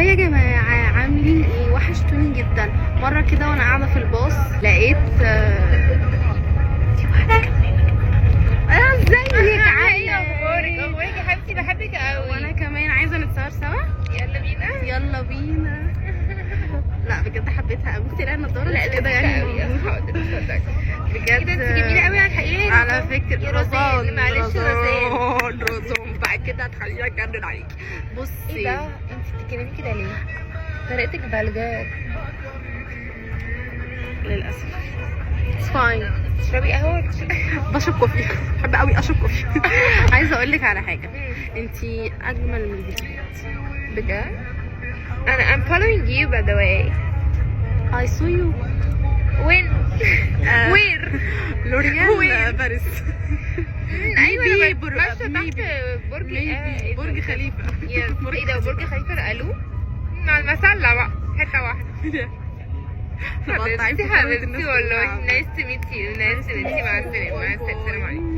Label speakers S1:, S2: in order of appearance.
S1: يا جماعة عاملين ايه؟ وحشتوني جدا. مرة كده وانا قاعدة في الباص لقيت دي واحدة كمان. ازيك؟
S2: عاملة ايه؟ اخبارك يا حبيبتي؟ بحبك قوي.
S1: وانا كمان عايزة نتصور سوا.
S2: يلا بينا.
S1: يلا بينا. لا بجد حبيتها قوي. تلاقي النضارة
S2: لا
S1: كده يعني
S2: قوي. حاضر اتفضلي.
S1: بجد
S2: انت جميلة قوي على الحقيقة.
S1: على فكرة
S2: يا رزان، معلش رزان.
S1: رزان بعد كده هتخليني اتجنن عليكي. بصي
S2: ايه ده؟ انت بتتكلمي كده ليه؟ طريقتك فالجار.
S1: للأسف It's fine.
S2: تشربي قهوة؟
S1: بشرب كوفي. بحب قوي اشرب كوفي. عايزه اقول لك على حاجه، انتي اجمل من الفيديوهات
S2: بجد؟ انا I'm following you by the way.
S1: I saw you
S2: وين؟ وير؟
S1: لوريال باريس.
S2: ايوه انا
S1: Maybe
S2: ماشية تحت برج
S1: برج خليفه.
S2: ايه ده؟ برج خليفة نقلوه؟ مع المسلة بقى حتة واحدة. حبيبتي والله نايس تو ميت يو. مع السلامة.